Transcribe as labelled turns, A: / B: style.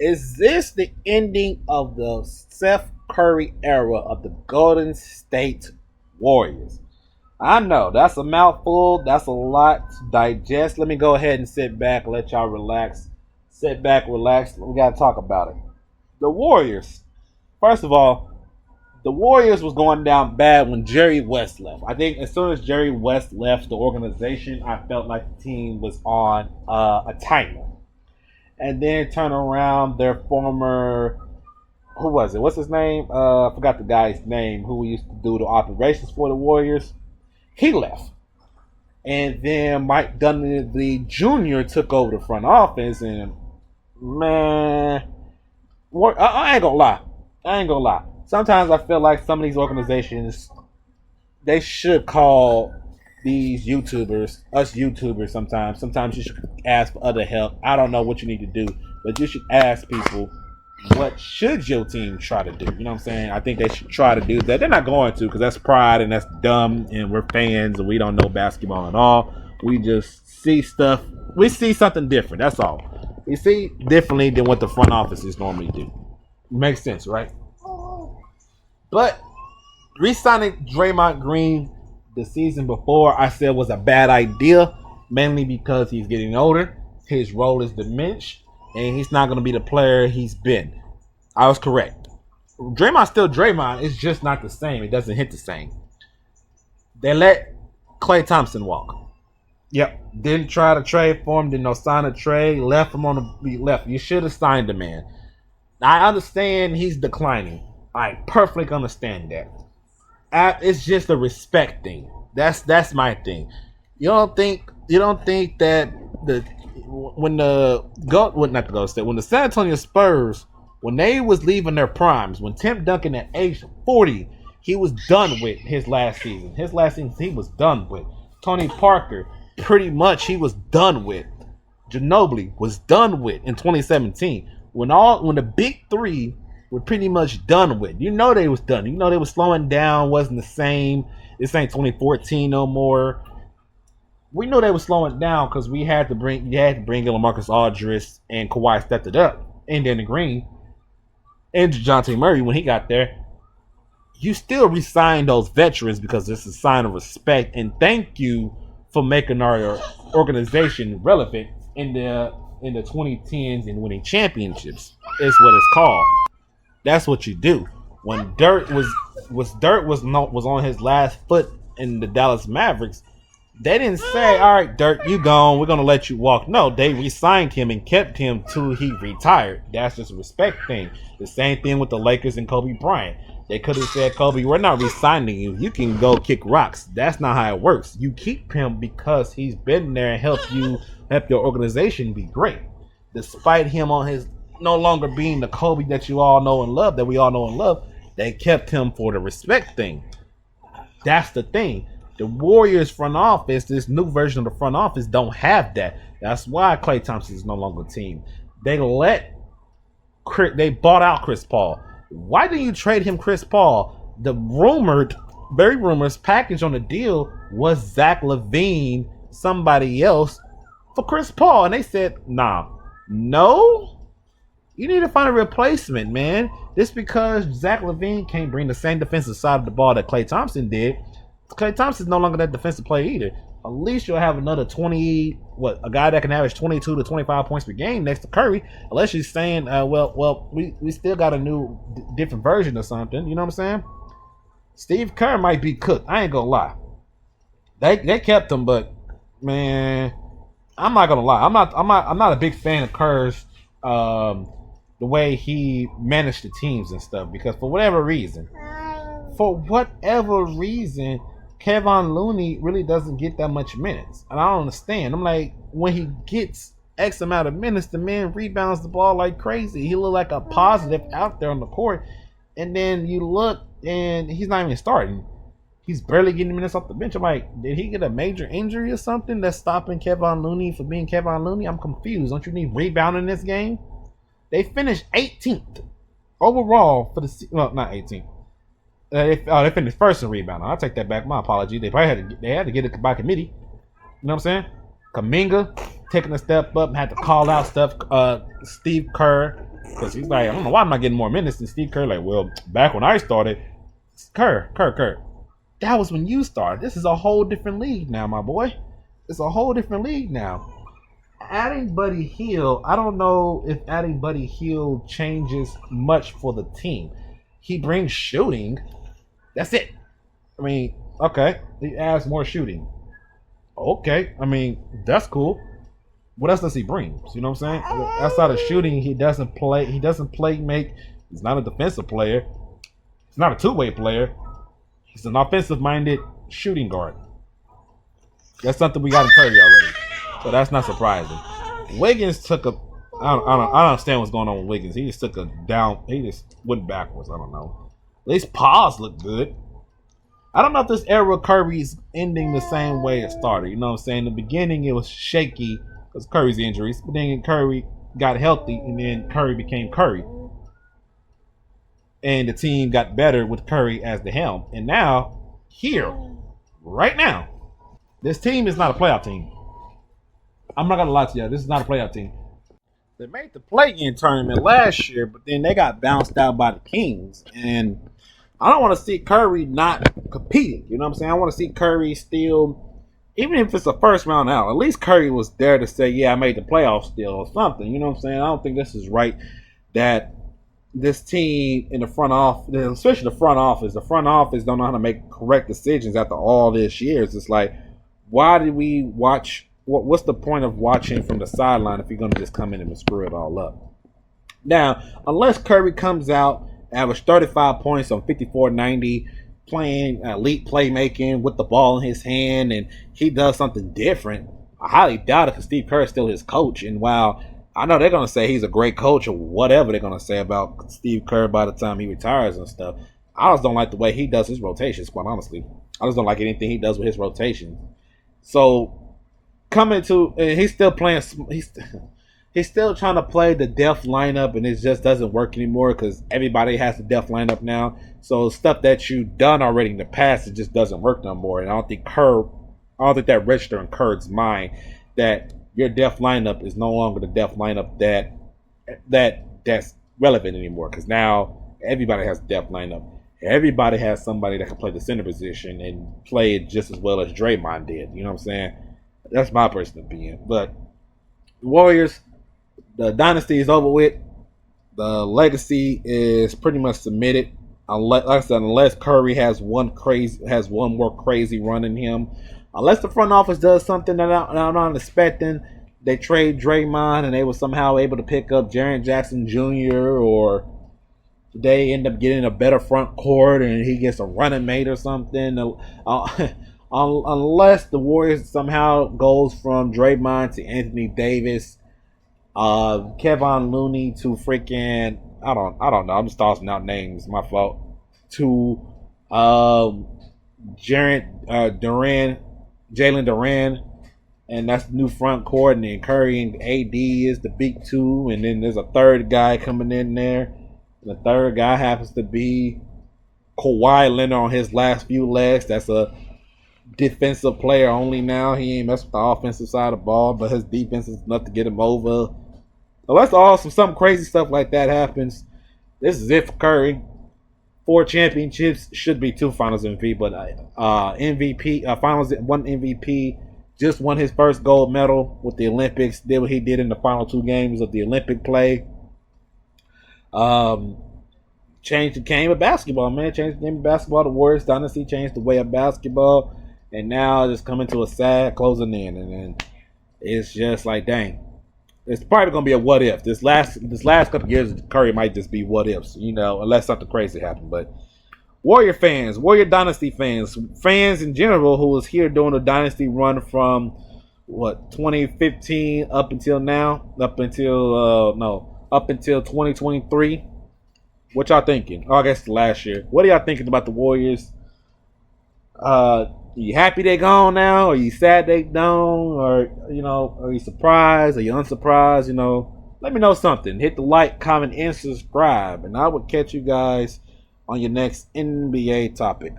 A: Is this the ending of the Steph Curry era of the Golden State Warriors? I know that's a mouthful. That's a lot to digest. Let me go ahead and sit back, let y'all relax. Sit back, relax. We got to talk about it. The Warriors. First of all, the Warriors was going down bad when Jerry West left. I think as soon as Jerry West left the organization, I felt like the team was on a timer. And then turn around their former, who was it? What's his name? I forgot the guy's name who used to do the operations for the Warriors. He left. And then Mike Dunleavy Jr. took over the front office, and man, I ain't gonna lie. I ain't gonna lie. Sometimes I feel like some of these organizations they should call these YouTubers, us YouTubers sometimes. Sometimes you should ask for other help. I don't know what you need to do, but you should ask people what should your team try to do? You know what I'm saying? I think they should try to do that. They're not going to because that's pride and that's dumb and we're fans and we don't know basketball at all. We just see stuff. We see something different. That's all. We see differently than what the front offices normally do. Makes sense, right? But re-signing Draymond Green the season before I said was a bad idea, mainly because he's getting older, his role is diminished, and he's not going to be the player he's been. I was correct. Draymond's still Draymond, it's just not the same. It doesn't hit the same. They let Klay Thompson walk. Yep. Didn't try to trade for him, didn't no sign a trade, left him on the left. You should have signed the man. I understand he's declining. I perfectly understand that. It's just a respect thing. That's my thing. You don't think that the when the go well, not the Golden State when the San Antonio Spurs when they was leaving their primes when Tim Duncan at age 40 he was done with his last season. His last season he was done with. Tony Parker pretty much he was done with. Ginobili was done with in 2017 when the big three were pretty much done with. You know they was done. You know they was slowing down, wasn't the same. This ain't 2014 no more. We knew they were slowing down because you had to bring in LaMarcus Aldridge and Kawhi stepped it up. And then the Green and DeJounte Murray when he got there. You still re-signed those veterans because this is a sign of respect and thank you for making our organization relevant in the 2010s and winning championships. Is what it's called. That's what you do. When Dirk was on his last foot in the Dallas Mavericks, they didn't say, "All right, Dirk, you gone. We're gonna let you walk." No, they re-signed him and kept him till he retired. That's just a respect thing. The same thing with the Lakers and Kobe Bryant. They could have said, "Kobe, we're not re-signing you. You can go kick rocks." That's not how it works. You keep him because he's been there and help your organization be great. Despite him on his no longer being the Kobe that you all know and love, that we all know and love, they kept him for the respect thing. That's the thing. The Warriors front office, this new version of the front office, don't have that. That's why Klay Thompson is no longer a team. They bought out Chris Paul. Why didn't you trade him Chris Paul? The very rumors package on the deal was Zach LaVine, somebody else, for Chris Paul. And they said, nah, no. You need to find a replacement, man. Just because Zach LaVine can't bring the same defensive side of the ball that Klay Thompson did, Klay Thompson's no longer that defensive player either. At least you'll have another a guy that can average 22 to 25 points per game next to Curry. Unless you're saying, we still got a new, different version or something. You know what I'm saying? Steve Kerr might be cooked. I ain't gonna lie. They kept him, but man, I'm not gonna lie. I'm not a big fan of Kerr's. The way he managed the teams and stuff because for whatever reason, Kevon Looney really doesn't get that much minutes. And I don't understand. I'm like, when he gets X amount of minutes, the man rebounds the ball like crazy. He look like a positive out there on the court. And then you look and he's not even starting. He's barely getting minutes off the bench. I'm like, did he get a major injury or something that's stopping Kevon Looney from being Kevon Looney? I'm confused. Don't you need rebound in this game? They finished 18th overall for the not 18th. They finished first in rebounding. I'll take that back. My apology. They probably had to get it by committee. You know what I'm saying? Kuminga taking a step up, had to call out stuff. Steve Kerr Because he's like, I don't know why I'm not getting more minutes than Steve Kerr. Like, well, back when I started, Kerr. That was when you started. This is a whole different league now, my boy. It's a whole different league now. Adding Buddy Hield, I don't know if adding Buddy Hield changes much for the team. He brings shooting. That's it. I mean, okay, he adds more shooting. Okay, I mean, that's cool. What else does he bring? You know what I'm saying? Outside of shooting, he doesn't play. He doesn't play make. He's not a defensive player. He's not a two-way player. He's an offensive-minded shooting guard. That's something we got in Curry already, so that's not surprising. Wiggins took a. I don't understand what's going on with Wiggins. He just took a down. He just went backwards. I don't know. At least paws look good. I don't know if this era of Curry's ending the same way it started. You know what I'm saying? In the beginning, it was shaky because Curry's injuries, but then Curry got healthy, and then Curry became Curry. And the team got better with Curry as the helm. And now, here, right now, this team is not a playoff team. I'm not going to lie to you. This is not a playoff team. They made the play-in tournament last year, but then they got bounced out by the Kings. And I don't want to see Curry not competing. You know what I'm saying? I want to see Curry still, even if it's a first round out, at least Curry was there to say, yeah, I made the playoffs still or something. You know what I'm saying? I don't think this is right that this team in the front office, especially the front office don't know how to make correct decisions after all this years. It's like, why did we watch? What's the point of watching from the sideline if you're going to just come in and screw it all up? Now, unless Curry comes out, average 35 points on 54-90, playing elite playmaking with the ball in his hand, and he does something different, I highly doubt it because Steve Kerr is still his coach. And while I know they're going to say he's a great coach or whatever they're going to say about Steve Kerr by the time he retires and stuff, I just don't like the way he does his rotations, quite honestly. I just don't like anything he does with his rotations. So, coming to, he's still playing, he's still trying to play the def lineup, and it just doesn't work anymore because everybody has the def lineup now. So stuff that you've done already in the past, it just doesn't work no more. And I don't think that registered in Kerr's mind that your def lineup is no longer the def lineup that's relevant anymore. Because now everybody has a def lineup. Everybody has somebody that can play the center position and play it just as well as Draymond did. You know what I'm saying? That's my personal opinion. But the Warriors, the dynasty is over with. The legacy is pretty much submitted. Unless, like I said, unless Curry has one more crazy run in him. Unless the front office does something that I'm not expecting. They trade Draymond and they were somehow able to pick up Jaren Jackson Jr. or they end up getting a better front court and he gets a running mate or something. Unless the Warriors somehow goes from Draymond to Anthony Davis, Kevon Looney to freaking I don't know. I'm just tossing out names. My fault. To Jalen Duran, and that's the new front court. And then Curry and AD is the big two, and then there's a third guy coming in there. And the third guy happens to be Kawhi Leonard on his last few legs. That's a defensive player only now. He ain't messed with the offensive side of the ball, but his defense is enough to get him over. Unless awesome, some crazy stuff like that happens, this is it for Curry. 4 championships, should be 2 Finals MVP, but one MVP, just won his first gold medal with the Olympics. Did what he did in the final 2 games of the Olympic play. Changed the game of basketball, man. Changed the game of basketball. The Warriors dynasty changed the way of basketball, and now it's coming to a sad closing in, and then it's just like, dang. It's probably going to be a what if. This last couple of years, Curry might just be what ifs, unless something crazy happened. But Warrior fans, Warrior Dynasty fans, fans in general who was here during the Dynasty run from 2015 up until now, up until 2023. What y'all thinking? Oh, I guess last year. What are y'all thinking about the Warriors? Are you happy they gone now? Are you sad they gone? Or, are you surprised? Are you unsurprised? Let me know something. Hit the like, comment, and subscribe. And I will catch you guys on your next NBA topic.